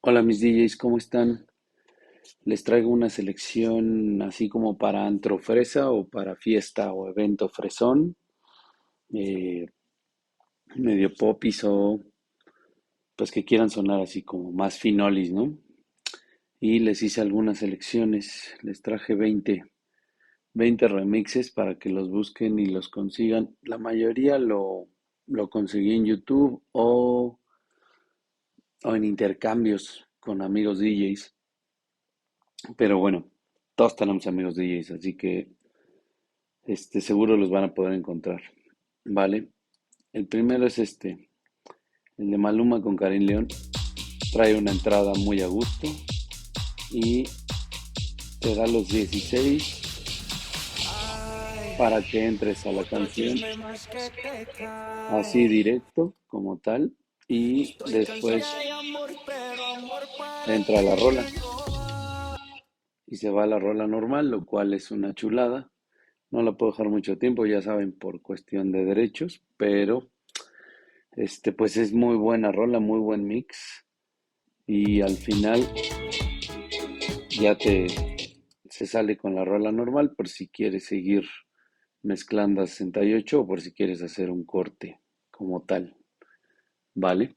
Hola mis DJs, ¿cómo están? Les traigo una selección así como para antro fresa o para fiesta o evento fresón, eh, medio popis o pues que quieran sonar así como más finolis, ¿no? Y les hice algunas selecciones, les traje 20 remixes para que los busquen y los consigan. La mayoría lo conseguí en YouTube o en intercambios con amigos DJs, pero bueno, todos tenemos amigos DJs, así que seguro los van a poder encontrar. Vale. El primero es el de Maluma con Karim León. Trae una entrada muy a gusto y te da los 16 para que entres a la canción así directo como tal y después entra la rola y se va a la rola normal, lo cual es una chulada. No la puedo dejar mucho tiempo, ya saben, por cuestión de derechos, pero pues es muy buena rola, muy buen mix. Y al final ya se sale con la rola normal por si quieres seguir mezclando a 68 o por si quieres hacer un corte como tal, ¿vale?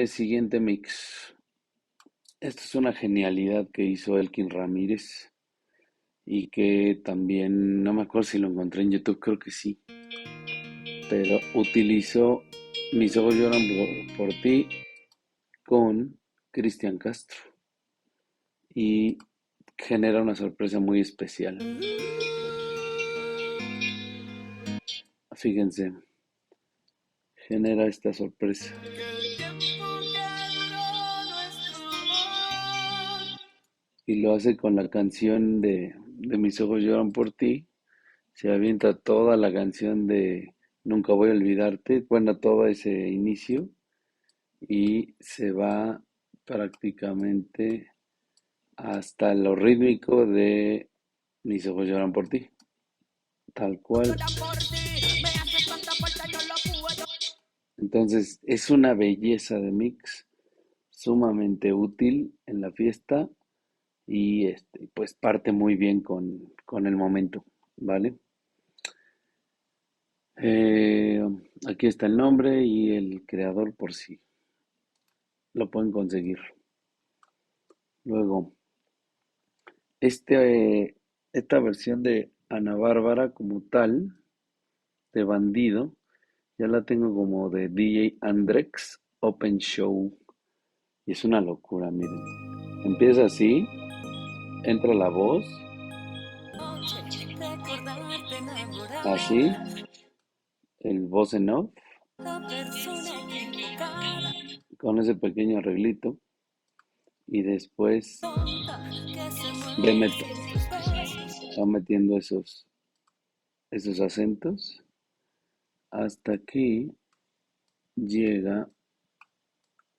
Siguiente mix. Esta es una genialidad que hizo Elkin Ramírez y que también, no me acuerdo si lo encontré en YouTube, creo que sí, pero utilizó Mis ojos lloran por ti con Cristian Castro y genera una sorpresa muy especial. Fíjense, genera esta sorpresa. Y lo hace con la canción de Mis ojos lloran por ti. Se avienta toda la canción de Nunca voy a olvidarte, bueno, todo ese inicio y se va prácticamente hasta lo rítmico de Mis ojos lloran por ti, tal cual. Entonces es una belleza de mix, sumamente útil en la fiesta y pues parte muy bien con el momento, ¿vale? Eh, Aquí está el nombre y el creador por si lo pueden conseguir. Luego, esta versión de Ana Bárbara como tal, de Bandido, ya la tengo como de DJ Andrex Open Show. Y es una locura, miren. Empieza así, entra la voz, así, el voz en off, con ese pequeño arreglito, y después va metiendo esos acentos hasta que llega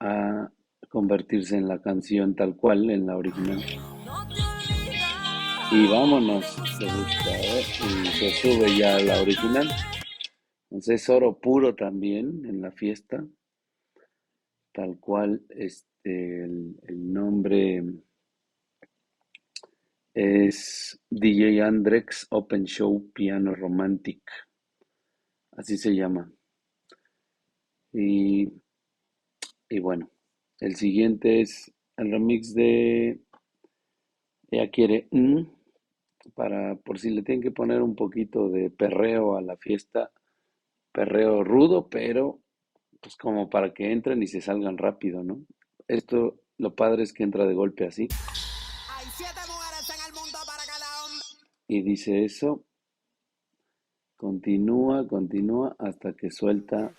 a convertirse en la canción tal cual, en la original. Y vámonos, se busca, y se sube ya a la original. Entonces es oro puro también en la fiesta, tal cual, el nombre es DJ Andrex Open Show Piano Romantic, así se llama. Y, y bueno, el siguiente es el remix de Ella quiere para por si le tienen que poner un poquito de perreo a la fiesta, perreo rudo, pero pues como para que entren y se salgan rápido, ¿no? Esto, lo padre es que entra de golpe así y dice eso, continúa, continúa hasta que suelta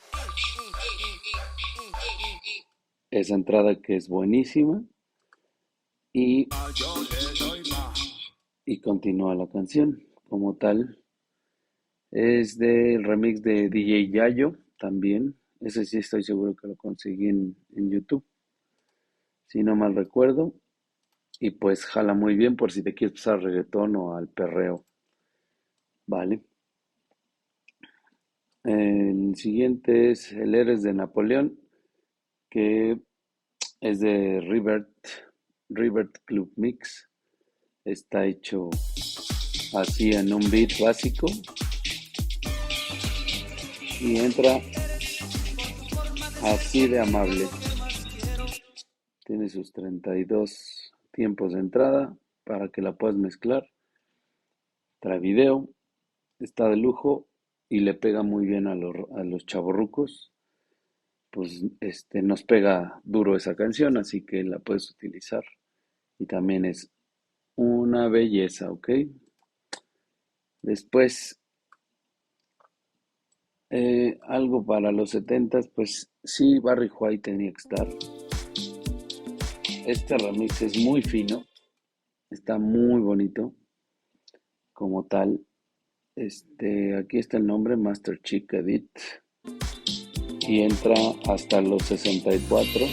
esa entrada que es buenísima y, y continúa la canción como tal. Es del remix de DJ Yayo también. Ese sí estoy seguro que lo conseguí en YouTube, si no mal recuerdo. Y pues jala muy bien por si te quieres pasar al reggaetón o al perreo. Vale. El siguiente es El Eres de Napoleón, que Es de Rivert Club Mix. Está hecho así en un beat básico y entra así de amable. Tiene sus 32 tiempos de entrada para que la puedas mezclar. Trae video, está de lujo y le pega muy bien a los chavorrucos. Pues nos pega duro esa canción, así que la puedes utilizar. Y también es una belleza, ¿ok? Después, algo para los setentas, pues sí, Barry White tenía que estar. Este remix es muy fino, está muy bonito como tal. Aquí está el nombre, Master Chick Edit, y entra hasta los 64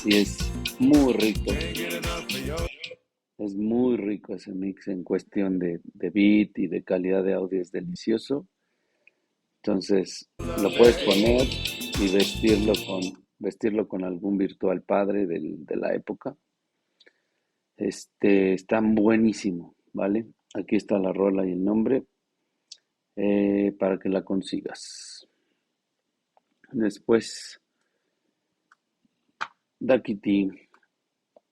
y es muy rico. Es muy rico ese mix en cuestión de beat y de calidad de audio, es delicioso. Entonces lo puedes poner y vestirlo con algún virtual padre de la época. Está buenísimo, ¿vale? Aquí está la rola y el nombre para que la consigas. Después, Ducky T.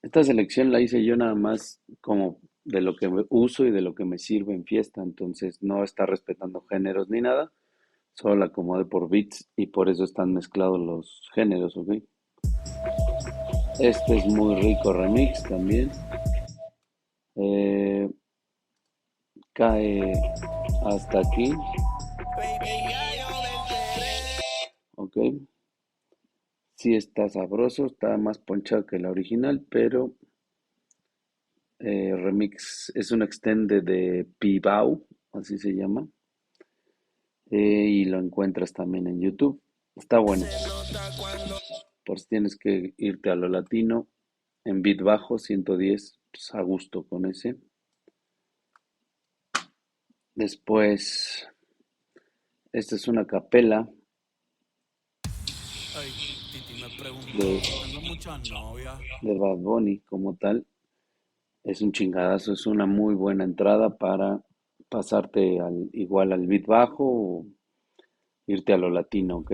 Esta selección la hice yo nada más como de lo que uso y de lo que me sirve en fiesta, entonces no está respetando géneros ni nada, solo la acomodé por beats y por eso están mezclados los géneros, ¿ok? Este es muy rico remix también. Eh, Cae hasta aquí, ¿ok? Sí está sabroso, está más ponchado que la original, pero remix es un extended de Pibao, así se llama, y lo encuentras también en YouTube. Está bueno, por si tienes que irte a lo latino, en beat bajo, 110, pues a gusto con ese. Después, esta es una capela de, de Bad Bunny como tal. Es un chingadazo, es una muy buena entrada para pasarte igual al beat bajo o irte a lo latino, ¿ok?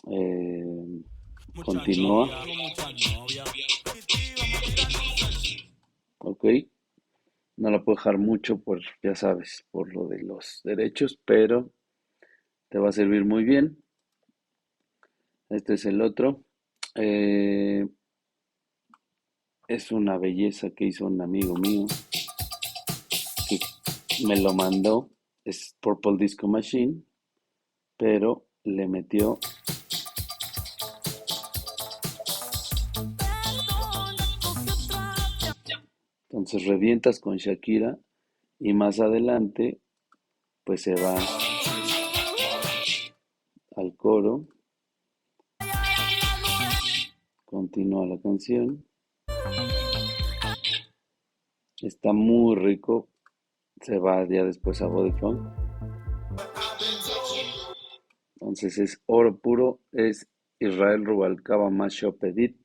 Eh, Continúa, ¿ok? No la puedo dejar mucho por, ya sabes, por lo de los derechos, pero te va a servir muy bien. Este es el otro. Eh, es una belleza que hizo un amigo mío que me lo mandó. Es Purple Disco Machine, pero le metió. Entonces revientas con Shakira y más adelante pues se va al coro, continúa la canción, está muy rico, se va ya después a Body Funk. Entonces es oro puro, es Israel Rubalcaba Mashup Edit,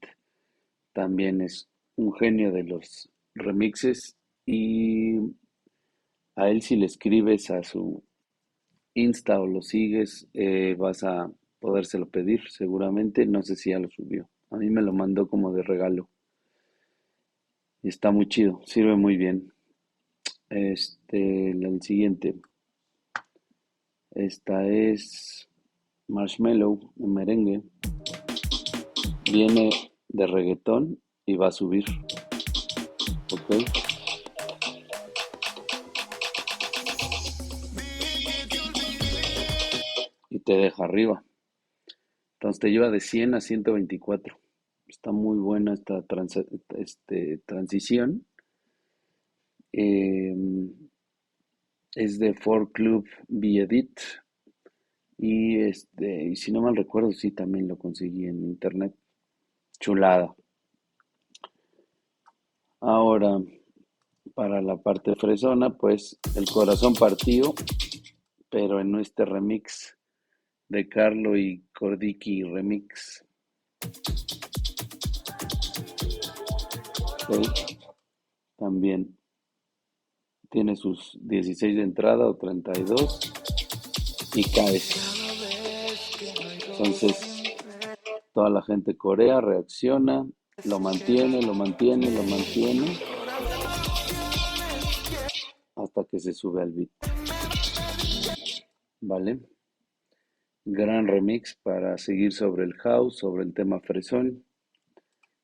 también es un genio de los remixes y a él si le escribes a su Insta o lo sigues, vas a podérselo pedir seguramente, no sé si ya lo subió. A mí me lo mandó como de regalo y está muy chido, sirve muy bien. El siguiente, esta es Marshmello, un merengue, viene de reggaetón y va a subir, ¿ok? Y te deja arriba. Entonces te lleva de 100 a 124. Está muy buena esta transición. Eh, es de Four Club B-Edit y si no mal recuerdo, sí, también lo conseguí en internet. Chulada. Ahora, para la parte fresona, pues el corazón partido, pero en este remix de Carlo y Cordiki Remix. Ok, también tiene sus 16 de entrada o 32 y caes. Entonces, toda la gente corea, reacciona, lo mantiene, lo mantiene, lo mantiene, hasta que se sube al beat, ¿vale? Gran remix para seguir sobre el house, sobre el tema fresón,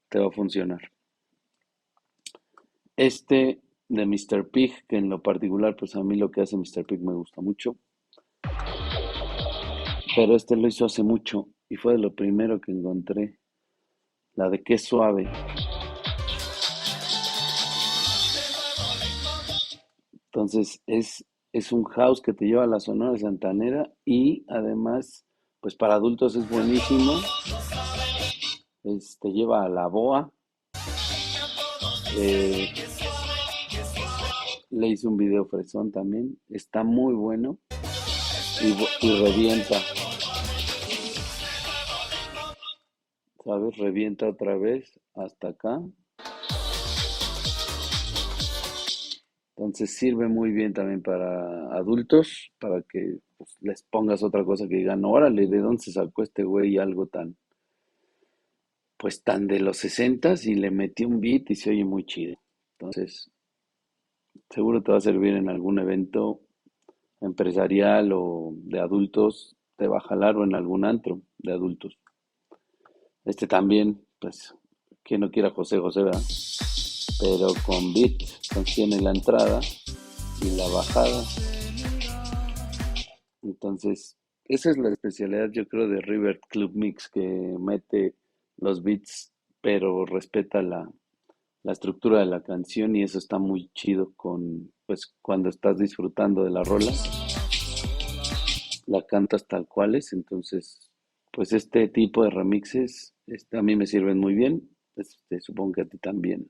te va a funcionar. Este de Mr. Pig, que en lo particular, pues a mí lo que hace Mr. Pig me gusta mucho, pero este lo hizo hace mucho y fue de lo primero que encontré, la de Qué Suave. Entonces es un house que te lleva a la Sonora Santanera y además, pues para adultos es buenísimo, te lleva a la boa. eh, Le hice un video fresón también, está muy bueno y revienta, ¿sabes? Revienta otra vez hasta acá. Entonces sirve muy bien también para adultos, para que pues, les pongas otra cosa que digan, órale, ¿de dónde se sacó este güey algo tan, pues tan de los sesentas y le metió un beat y se oye muy chido? Entonces, seguro te va a servir en algún evento empresarial o de adultos, te va a jalar o en algún antro de adultos. Este también, pues, quien no quiera José José, ¿verdad? Pero con beat, entonces tiene la entrada y la bajada. Entonces, esa es la especialidad, yo creo, de River Club Mix, que mete los beats, pero respeta la estructura de la canción y eso está muy chido con, pues, cuando estás disfrutando de la rola, la cantas tal cual es. Entonces, pues este tipo de remixes, a mí me sirven muy bien, supongo que a ti también.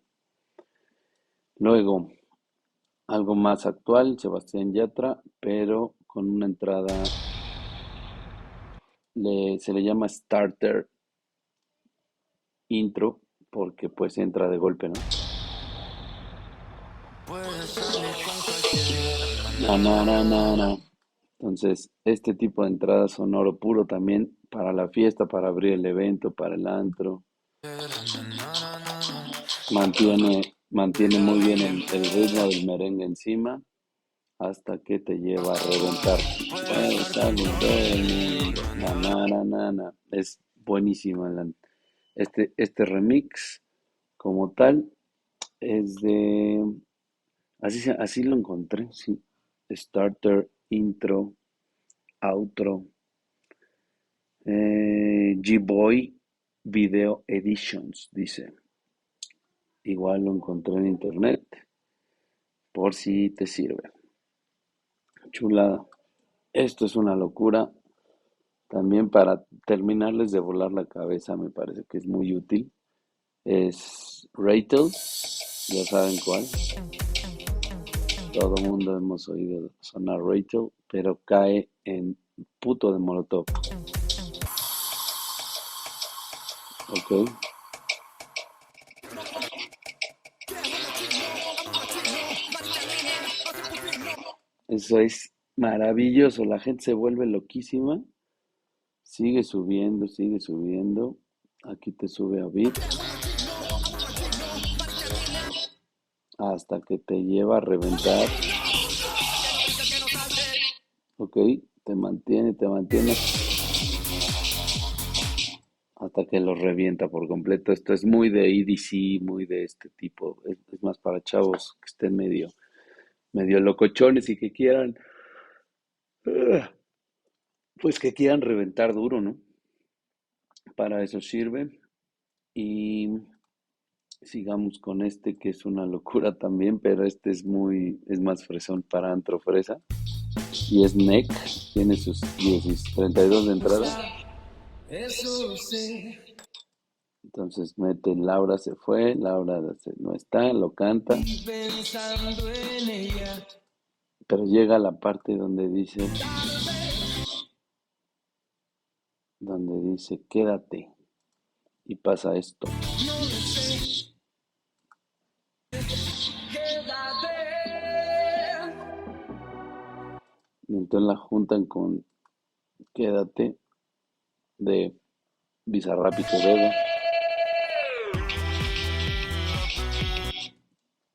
Luego, algo más actual, Sebastián Yatra, pero con una entrada, se le llama starter intro, porque pues entra de golpe, ¿no? Na, na, na, na, na. Entonces, este tipo de entradas son oro puro también para la fiesta, para abrir el evento, para el antro. Mantiene muy bien el ritmo del merengue encima hasta que te lleva a reventar. Puedes salir del mundo. Na, na, na, na, na. Es buenísima este remix como tal. Es de... Así lo encontré, sí. Starter, intro, outro. G-Boy Video Editions, dice. Igual lo encontré en internet, por si te sirve. Chulada. Esto es una locura. También para terminarles de volar la cabeza, me parece que es muy útil. Es Rachel, ya saben cuál. Todo el mundo hemos oído sonar Rachel, pero cae en puto de Molotov. ¿Ok? Eso es maravilloso. La gente se vuelve loquísima. Sigue subiendo, sigue subiendo. Aquí te sube a beat hasta que te lleva a reventar. Ok, te mantiene hasta que los revienta por completo. Esto es muy de EDC, muy de este tipo. Es más para chavos que estén medio locochones y que quieran, ah, pues que quieran reventar duro, ¿no? Para eso sirve. Y sigamos con este que es una locura también, pero este es más fresón para antro fresa. Y es Neck, tiene sus 32 de entrada. Entonces mete Laura se fue, no está, lo canta, pero llega a la parte donde dice quédate y pasa esto. Y entonces la juntan con Quédate de Bizarrap y Quevedo.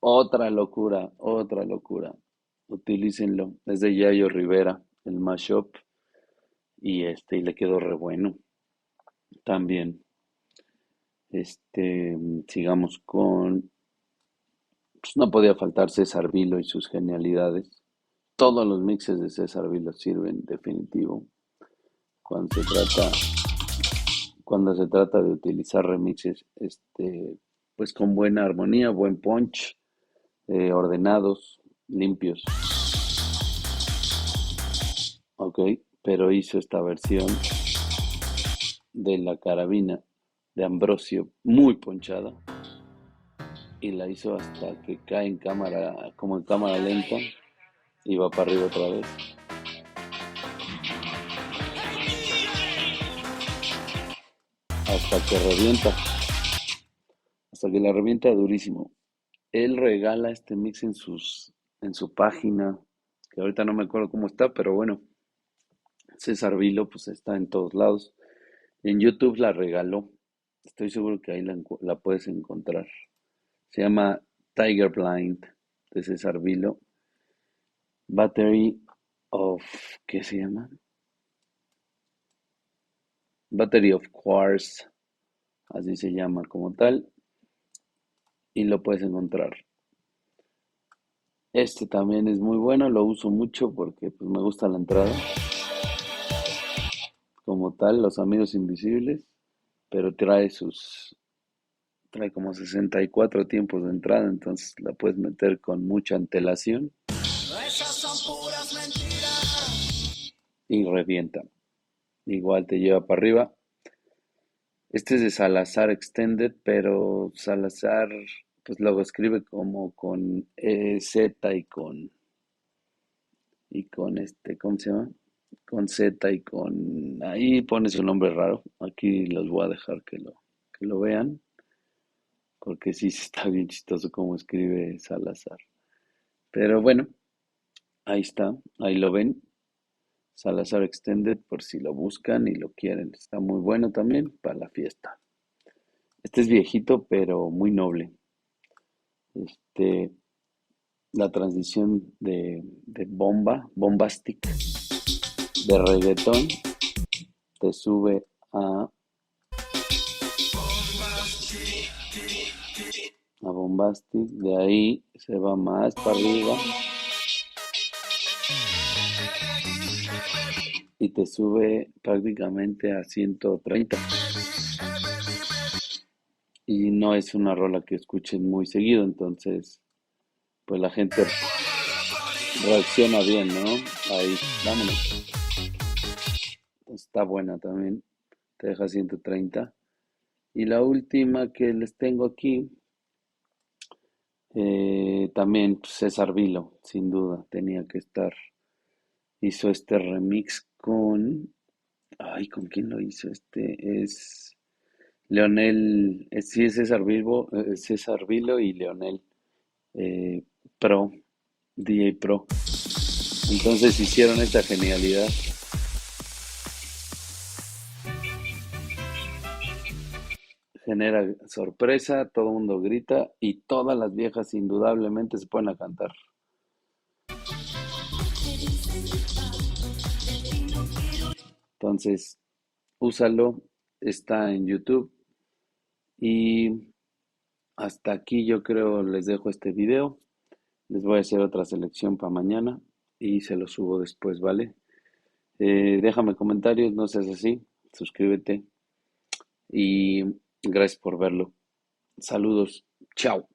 Otra locura, otra locura. Utilícenlo. Es de Yayo Rivera, el mashup, y le quedó re bueno. También, sigamos con, pues no podía faltar César Vilo y sus genialidades. Todos los mixes de César Vilo sirven, definitivo, cuando se trata, cuando se trata de utilizar remixes, pues con buena armonía, buen punch, ordenados, limpios. Ok, pero hizo esta versión de la carabina de Ambrosio muy ponchada y la hizo hasta que cae en cámara, como en cámara lenta y va para arriba otra vez. Hasta que revienta, hasta que la revienta durísimo. Él regala este mix en su página, que ahorita no me acuerdo cómo está, pero bueno, César Vilo pues está en todos lados. En YouTube la regaló. Estoy seguro que ahí la puedes encontrar. Se llama Tiger Blind de César Vilo. Battery of, ¿qué se llama? Battery of Quartz, así se llama como tal, y lo puedes encontrar. Este también es muy bueno, lo uso mucho porque pues, me gusta la entrada, como tal, Los Amigos Invisibles, pero trae como 64 tiempos de entrada, entonces la puedes meter con mucha antelación y revienta. Igual te lleva para arriba. Este es de Salazar Extended, pero Salazar, pues luego escribe como con Z y con ¿cómo se llama? Con Z y con, ahí pone su nombre raro. Aquí los voy a dejar que lo vean, porque sí está bien chistoso cómo escribe Salazar. Pero bueno, ahí está, ahí lo ven. Salazar Extended, por si lo buscan y lo quieren. Está muy bueno también para la fiesta. Este es viejito, pero muy noble. Este, la transición de bombastic, de reggaetón, te sube a bombastic, de ahí se va más para arriba y te sube prácticamente a 130. Y no es una rola que escuchen muy seguido, entonces pues la gente reacciona bien, ¿no? Ahí, vámonos. Está buena también, te deja 130. Y la última que les tengo aquí, también pues, César Vilo, sin duda, tenía que estar. Hizo este remix ay, ¿con quién lo hizo? Es Leonel, sí es César Vilo y Leonel eh, Pro, DJ Pro. Entonces hicieron esta genialidad. Genera sorpresa, todo el mundo grita y todas las viejas indudablemente se ponen a cantar. Entonces, úsalo, está en YouTube y hasta aquí yo creo les dejo este video. Les voy a hacer otra selección para mañana y se lo subo después, ¿vale? Déjame comentarios, no seas así, suscríbete y gracias por verlo. Saludos, chao.